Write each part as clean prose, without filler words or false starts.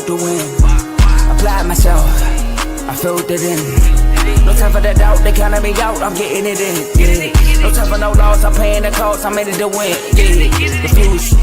built to win. Applied myself, I filled it in. No time for the doubt, they counted me out, I'm getting it in. Yeah. No time for no loss, I'm paying the cost, I'm in it to win. Yeah. Diffuse.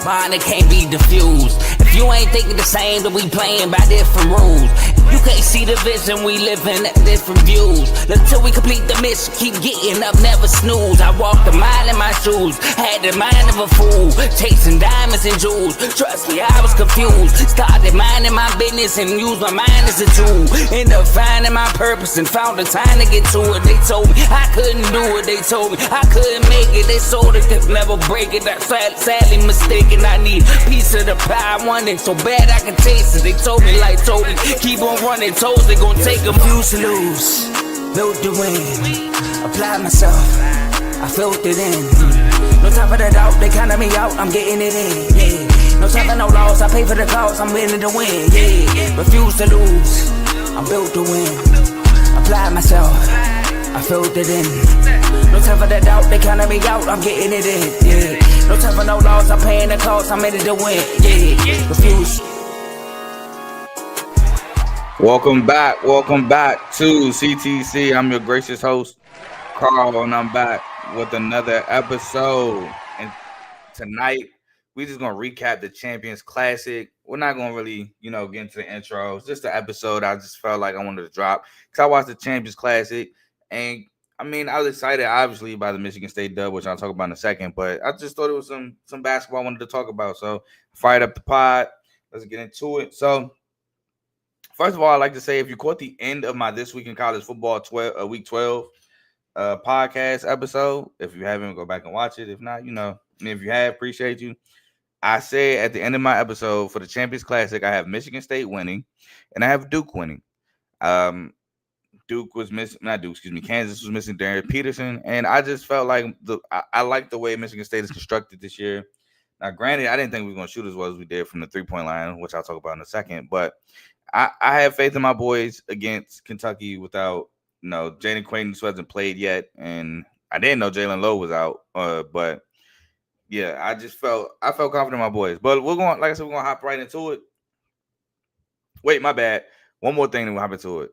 Mine, it can't be diffused. If you ain't thinking the same, then we playing by different rules. You can't see the vision, we living at different views. Until we complete the mission, keep getting up, never snooze. I walked a mile in my shoes, had the mind of a fool, chasing diamonds and jewels. Trust me, I was confused. Started minding my business and used my mind as a tool. Ended up finding my purpose and found the time to get to it. They told me I couldn't do it, they told me I couldn't make it. They sold it, could never break it. That's sadly mistaken. I need a piece of the pie, I want it so bad I can taste it. They told me like Toby, keep on running, toes they gon' take them. Refuse to lose, built to win. Applied myself, I filled it in. No time for the doubt, they counted me out, I'm getting it in. Yeah. No time for no loss, I pay for the cost, I'm winning to win. Yeah. Refuse to lose, I'm built to win. Applied myself, I filled it in. No time for the doubt, they counted me out, I'm getting it in. Yeah. No time for no loss, I'm paying the cost, I'm in it to win. Yeah. Refuse. Welcome back to CTC. I'm your gracious host, Carl, and I'm back with another episode. And tonight, we're just gonna recap the Champions Classic. We're not gonna really, get into the intro. It's just an episode I just felt like I wanted to drop because I watched the Champions Classic, and I was excited, obviously, by the Michigan State dub, which I'll talk about in a second. But I just thought it was some basketball I wanted to talk about. So fired up the pod. Let's get into it. So first of all, I'd like to say if you caught the end of my This Week in College Football Week 12 podcast episode, if you haven't, go back and watch it. If not, if you have, appreciate you. I said at the end of my episode for the Champions Classic, I have Michigan State winning, and I have Duke winning. Duke was missing, Kansas was missing Darren Peterson, and I just felt like I like the way Michigan State is constructed this year. Now, granted, I didn't think we were going to shoot as well as we did from the 3-point line, which I'll talk about in a second, but I have faith in my boys against Kentucky without, Jaden Quaidon hasn't played yet, and I didn't know Jalen Lowe was out, but yeah, I felt confident in my boys. But we're going to hop right into it. Wait, my bad. One more thing, and we'll hop into it.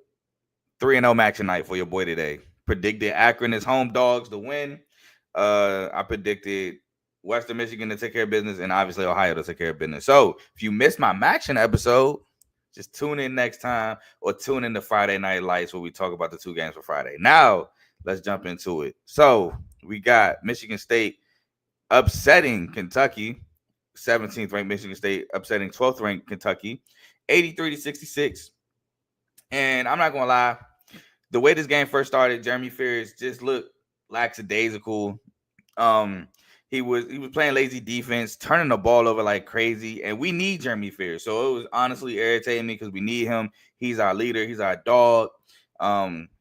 3-0 Maction night for your boy today. Predicted Akron as home dogs to win. I predicted Western Michigan to take care of business, and obviously Ohio to take care of business. So if you missed my Maction episode, just tune in next time or tune in to Friday Night Lights where we talk about the two games for Friday. Now, let's jump into it. So we got Michigan State upsetting Kentucky, 17th ranked Michigan State upsetting 12th ranked Kentucky, 83-66. And I'm not going to lie, the way this game first started, Jeremy Fears just looked lackadaisical. He was playing lazy defense, turning the ball over like crazy, and we need Jeremy Fears. So it was honestly irritating me because we need him. He's our leader. He's our dog.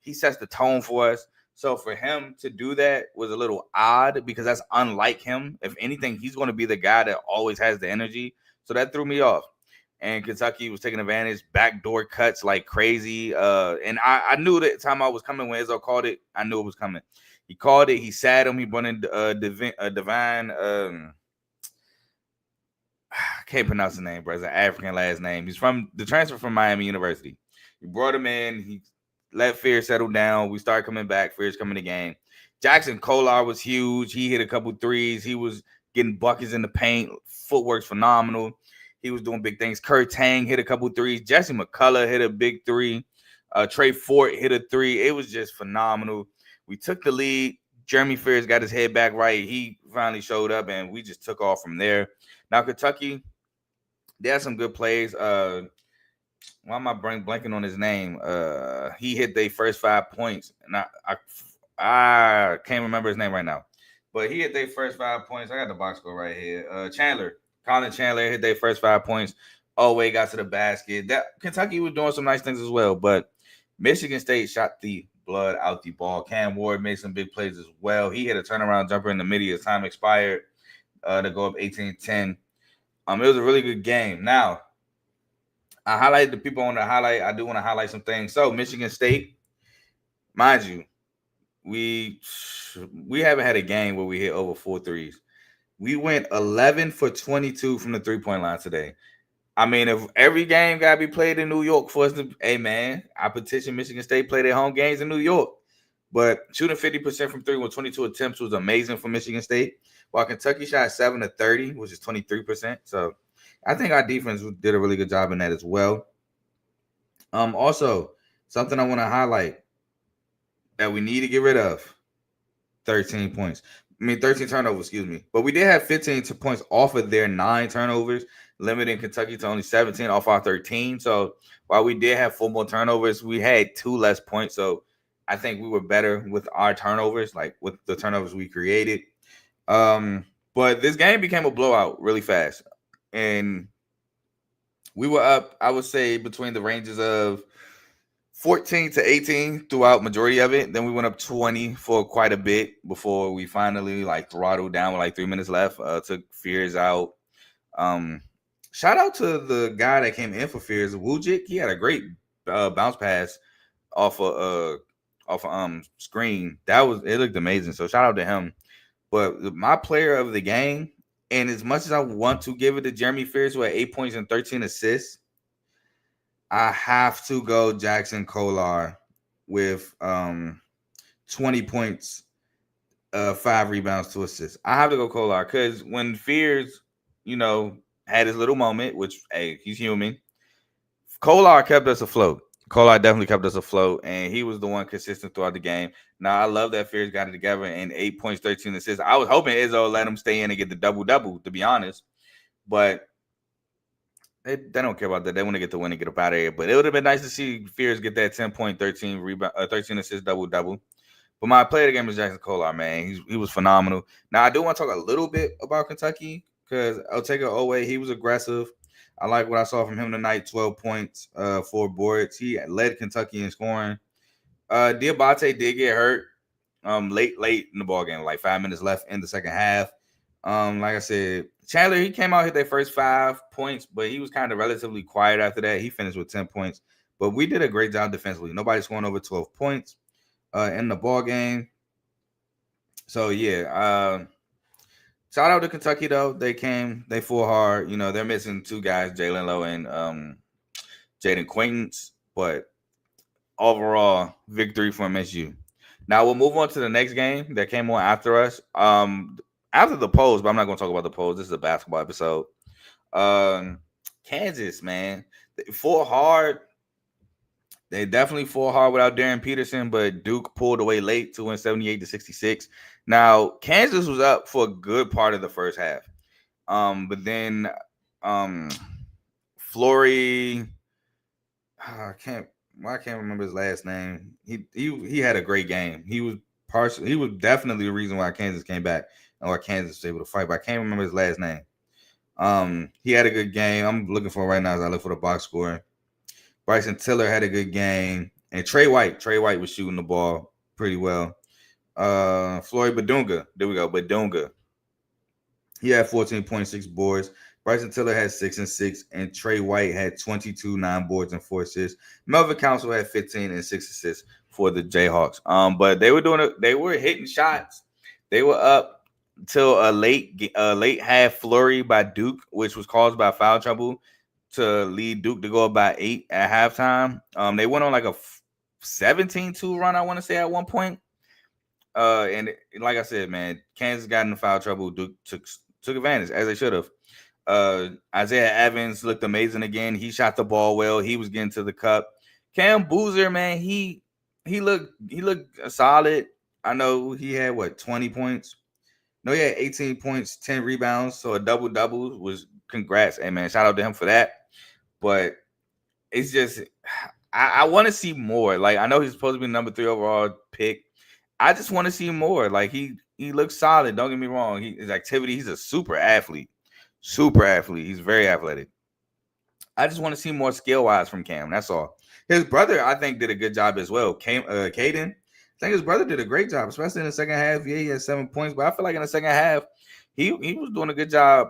He sets the tone for us. So for him to do that was a little odd because that's unlike him. If anything, he's going to be the guy that always has the energy. So that threw me off. And Kentucky was taking advantage, backdoor cuts like crazy. And I knew that timeout was coming when Izzo called it. I knew it was coming. He called it. He sat him. He brought in Divine. I can't pronounce his name, bro. It's an African last name. He's from the transfer from Miami University. He brought him in. He let Fear settle down. We started coming back. Fear's coming to game. Jackson Kolar was huge. He hit a couple threes. He was getting buckets in the paint. Footwork's phenomenal. He was doing big things. Kurt Tang hit a couple threes. Jesse McCullough hit a big three. Trey Fort hit a three. It was just phenomenal. We took the lead. Jeremy Fears got his head back right. He finally showed up, and we just took off from there. Now, Kentucky, they had some good plays. Why am I blanking on his name? He hit their first 5 points, and I can't remember his name right now. But he hit their first 5 points. I got the box score right here. Colin Chandler hit their first 5 points. Way got to the basket. That Kentucky was doing some nice things as well, but Michigan State shot the blood out the ball. Cam Ward made some big plays as well. He hit a turnaround jumper in the midi as time expired to go up 18-10. It was a really good game. Now, I highlighted the people on the highlight. I do want to highlight some things. So, Michigan State, mind you, we haven't had a game where we hit over 4 threes. We went 11 for 22 from the 3-point line today. I mean, if every game got to be played in New York for us to, hey man, I petition Michigan State play their home games in New York. But shooting 50% from three with 22 attempts was amazing for Michigan State, while Kentucky shot 7 of 30, which is 23%. So I think our defense did a really good job in that as well. Also, something I want to highlight that we need to get rid of 13 points. 13 turnovers, excuse me. But we did have 15 points off of their 9 turnovers, limiting Kentucky to only 17 off our 13. So while we did have 4 more turnovers, we had 2 less points. So I think we were better with our turnovers, like with the turnovers we created. But this game became a blowout really fast. And we were up, I would say, between the ranges of 14 to 18 throughout majority of it. Then we went up 20 for quite a bit before we finally like throttled down with like 3 minutes left. Took Fears out. Shout out to the guy that came in for Fears, Wujik. He had a great bounce pass off screen. It looked amazing. So shout out to him. But my player of the game, and as much as I want to give it to Jeremy Fears, who had 8 points and 13 assists, I have to go Jackson Kolar with 20 points, 5 rebounds, 2 assists. I have to go Kolar because when Fears, had his little moment, which, hey, he's human, Kolar kept us afloat. Kolar definitely kept us afloat, and he was the one consistent throughout the game. Now, I love that Fears got it together and 8 points, 13 assists. I was hoping Izzo let him stay in and get the double-double, to be honest. But they don't care about that. They want to get the win and get up out of here. But it would have been nice to see Fears get that 10 point, 13 rebound, 13 assist double. But my player of the game is Jackson Kolar, man. He was phenomenal. Now I do want to talk a little bit about Kentucky because Otega Owe, he was aggressive. I like what I saw from him tonight. 12 points, 4 boards. He led Kentucky in scoring. Diabate did get hurt late in the ball game, like 5 minutes left in the second half. Like I said, Chandler, he came out, hit their first 5 points, but he was kind of relatively quiet after that. He finished with 10 points. But we did a great job defensively. Nobody scoring over 12 points in the ball game. So, yeah. Shout out to Kentucky, though. They fought hard. They're missing 2 guys, Jalen Lowe and Jaden Quaintance. But overall, victory for MSU. Now, we'll move on to the next game that came on after us. After the polls, but I'm not going to talk about the polls. This is a basketball episode. Kansas, man. They fought hard. They definitely fought hard without Darren Peterson, but Duke pulled away late to win 78-66. Now, Kansas was up for a good part of the first half. But then Flory, I can't remember his last name. He had a great game. He was definitely the reason why Kansas came back and why Kansas was able to fight, but I can't remember his last name. He had a good game. I'm looking for it right now as I look for the box score. Bryson Tiller had a good game. And Trey White was shooting the ball pretty well. Floyd Badunga. There we go. Badunga. He had 14.6 boards. Bryson Tiller had 6 and 6. And Trey White had 22, 9 boards, and 4 assists. Melvin Council had 15 and 6 assists for the Jayhawks. But they were hitting shots. They were up till a late half flurry by Duke, which was caused by foul trouble to lead Duke to go up by 8 at halftime. They went on like a 17-2 run, I want to say, at one point. And like I said, man, Kansas got in the foul trouble. Duke took advantage, as they should have. Isaiah Evans looked amazing again. He shot the ball well. He was getting to the cup. Cam Boozer, man, he looked solid. I know he had 20 points. No, he had 18 points, 10 rebounds, so a double was congrats. Hey, man, shout out to him for that. But it's just I want to see more. Like, I know he's supposed to be the number 3 overall pick. I just want to see more. Like, he looks solid. Don't get me wrong. His activity, he's a super athlete. He's very athletic. I just want to see more skill-wise from Cam. That's all. His brother, I think, did a good job as well. Caden. I think his brother did a great job, especially in the second half. Yeah, he had 7 points, but I feel like in the second half, he was doing a good job.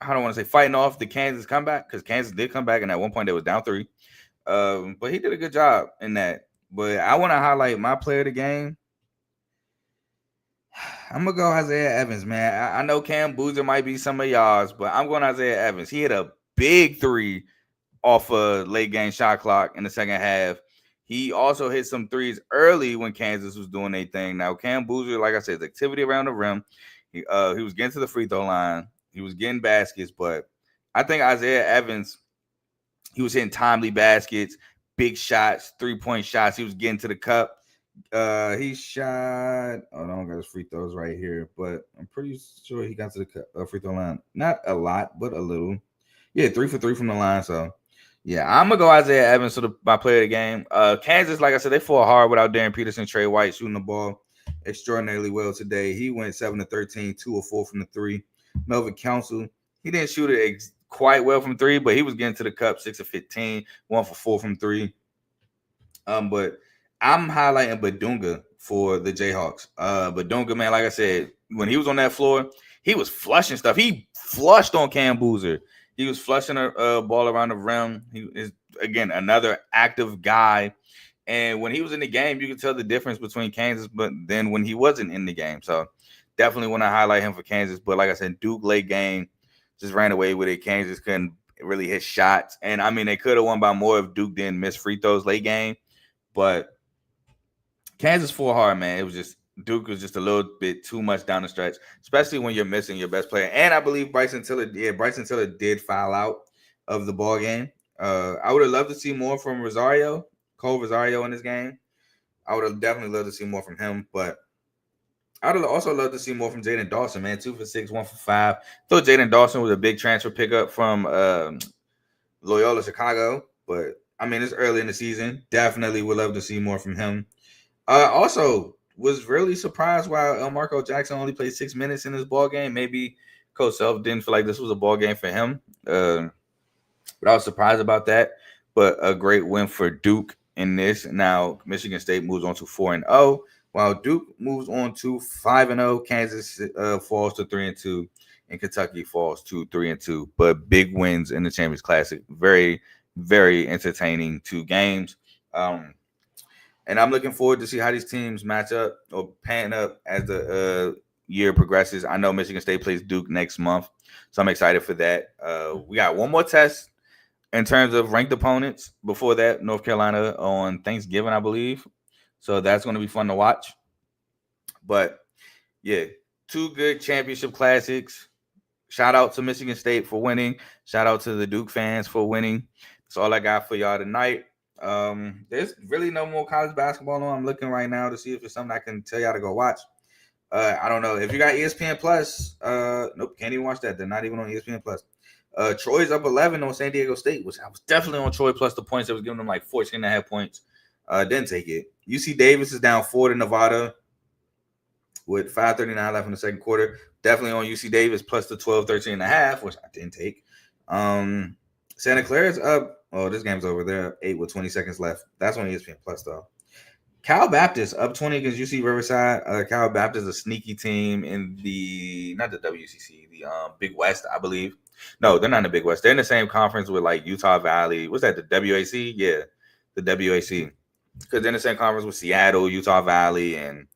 I don't want to say fighting off the Kansas comeback, because Kansas did come back, and at one point they was down 3. But he did a good job in that. But I want to highlight my player of the game. I'm gonna go Isaiah Evans, man. I know Cam Boozer might be some of y'all's, but I'm going Isaiah Evans. He hit a big three off a late game shot clock in the second half. He also hit some threes early when Kansas was doing their thing. Now, Cam Boozer, like I said, the activity around the rim. He was getting to the free throw line. He was getting baskets, but I think Isaiah Evans, he was hitting timely baskets, big shots, 3-point shots. He was getting to the cup. He shot. Oh, I don't got his free throws right here, but I'm pretty sure he got to the free throw line. Not a lot, but a little. Yeah, 3 for 3 from the line. So, yeah, I'm gonna go Isaiah Evans to my player of the game. Kansas, like I said, they fought hard without Darren Peterson, Trey White shooting the ball extraordinarily well today. He went 7 to 13, 2 or 4 from the three. Melvin Council, he didn't shoot it quite well from three, but he was getting to the cup 6 of 15, 1 for 4 from three. But I'm highlighting Badunga for the Jayhawks. Badunga, man, like I said, when he was on that floor, he was flushing stuff. He flushed on Cam Boozer. He was flushing a ball around the rim. He is, again, another active guy. And when he was in the game, you could tell the difference between Kansas, but then when he wasn't in the game. So definitely want to highlight him for Kansas. But like I said, Duke late game just ran away with it. Kansas couldn't really hit shots. And, I mean, they could have won by more if Duke didn't miss free throws late game. But Kansas fought hard, man. It was just Duke was just a little bit too much down the stretch, especially when you're missing your best player. And I believe Bryson Tiller did foul out of the ball game. I would have loved to see more from Cole Rosario in this game. I would have definitely loved to see more from him, but I would have also loved to see more from Jaden Dawson, man. 2 for 6, 1 for 5. Thought Jaden Dawson was a big transfer pickup from Loyola Chicago, but I mean, it's early in the season. Definitely would love to see more from him. Also, was really surprised why Marco Jackson only played 6 minutes in this ball game. Maybe Coach Self didn't feel like this was a ball game for him. But I was surprised about that. But a great win for Duke in this. Now, Michigan State moves on to 4-0, while Duke moves on to 5-0. Kansas falls to 3-2, and Kentucky falls to 3-2. But big wins in the Champions Classic. Very, very entertaining 2 games. And I'm looking forward to see how these teams match up or pan up as the year progresses. I know Michigan State plays Duke next month, so I'm excited for that. We got one more test in terms of ranked opponents. Before that, North Carolina on Thanksgiving, I believe. So that's going to be fun to watch. But, yeah, 2 good championship classics. Shout out to Michigan State for winning. Shout out to the Duke fans for winning. That's all I got for y'all tonight. There's really no more college basketball on. I'm looking right now to see if there's something I can tell y'all to go watch. I don't know. If you got ESPN Plus, nope, can't even watch that. They're not even on ESPN Plus. Troy's up 11 on San Diego State, which I was definitely on Troy plus the points. I was giving them like 14.5 points. Didn't take it. UC Davis is down 4 to Nevada with 5:39 left in the second quarter. Definitely on UC Davis plus the 13.5, which I didn't take. Santa Clara's up. Oh, this game's over there. 8 with 20 seconds left. That's on ESPN Plus, though. Cal Baptist up 20 against UC Riverside. Cal Baptist is a sneaky team in not the WCC, the Big West, I believe. No, they're not in the Big West. They're in the same conference with like Utah Valley. What's that? The WAC? Yeah, the WAC. Because they're in the same conference with Seattle, Utah Valley, and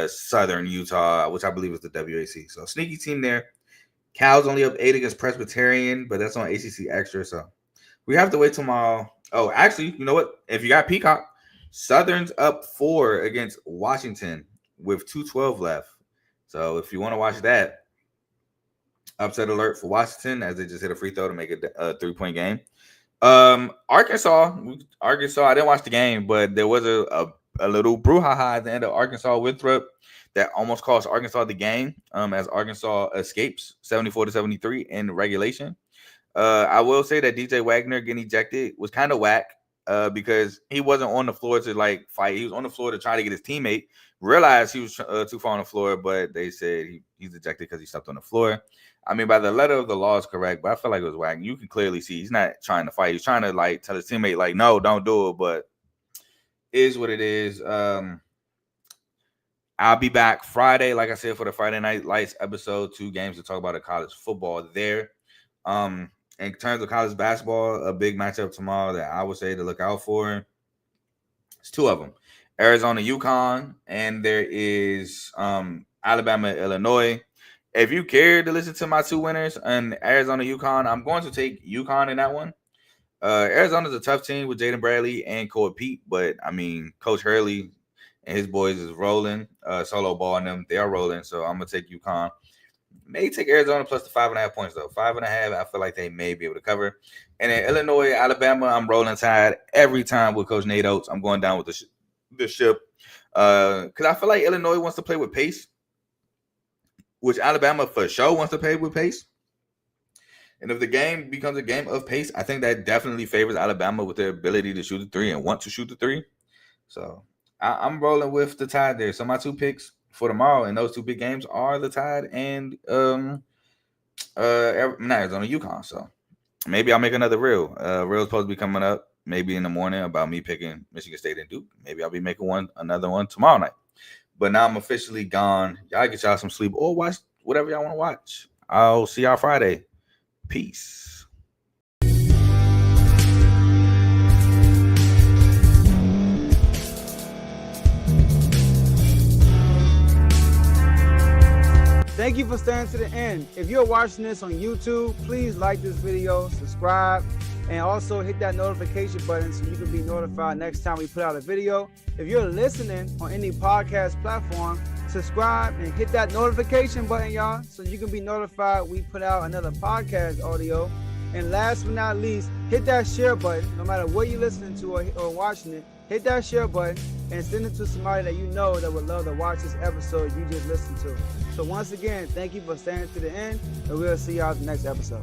Southern Utah, which I believe is the WAC. So sneaky team there. Cal's only up 8 against Presbyterian, but that's on ACC Extra, so we have to wait tomorrow. Oh, actually, you know what? If you got Peacock, Southern's up 4 against Washington with 2:12 left. So if you want to watch that, upset alert for Washington as they just hit a free throw to make it a 3-point game. Arkansas, I didn't watch the game, but there was a little brouhaha at the end of Arkansas Winthrop that almost cost Arkansas the game as Arkansas escapes 74-73 in regulation. I will say that DJ Wagner getting ejected was kind of whack because he wasn't on the floor to like fight. He was on the floor to try to get his teammate. Realized he was too far on the floor, but they said he's ejected because he stepped on the floor. I mean, by the letter of the law is correct, but I feel like it was whack. You can clearly see he's not trying to fight. He's trying to like tell his teammate like, no, don't do it. But it is what it is. I'll be back Friday, like I said, for the Friday Night Lights episode. 2 games to talk about the college football there. In terms of college basketball, a big matchup tomorrow that I would say to look out for. It's 2 of them. Arizona, UConn, and there is Alabama, Illinois. If you care to listen to my two winners and Arizona, UConn, I'm going to take UConn in that one. Arizona's a tough team with Jaden Bradley and Coy Pete, but I mean, Coach Hurley and his boys is rolling. Solo ball and them, they are rolling. So I'm gonna take UConn. May take Arizona plus the 5.5 points though. 5.5, I feel like they may be able to cover. And then Illinois, Alabama, I'm rolling Tide every time with Coach Nate Oates. I'm going down with the ship because I feel like Illinois wants to play with pace, which Alabama for sure wants to play with pace. And if the game becomes a game of pace, I think that definitely favors Alabama with their ability to shoot the three and want to shoot the three. So I'm rolling with the Tide there. So my two picks for tomorrow in those two big games are the Tide and Arizona, UConn. So maybe I'll make another reel. Reel's supposed to be coming up maybe in the morning about me picking Michigan State and Duke. Maybe I'll be making another one tomorrow night. But now I'm officially gone. Y'all get y'all some sleep or watch whatever y'all want to watch. I'll see y'all Friday. Peace. Thank you for staying to the end. If you're watching this on YouTube, please like this video, subscribe, and also hit that notification button so you can be notified next time we put out a video. If you're listening on any podcast platform, subscribe and hit that notification button, y'all, so you can be notified we put out another podcast audio. And last but not least, hit that share button. No matter what you're listening to or watching it, hit that share button and send it to somebody that you know that would love to watch this episode you just listened to. So once again, thank you for staying to the end, and we'll see y'all in the next episode.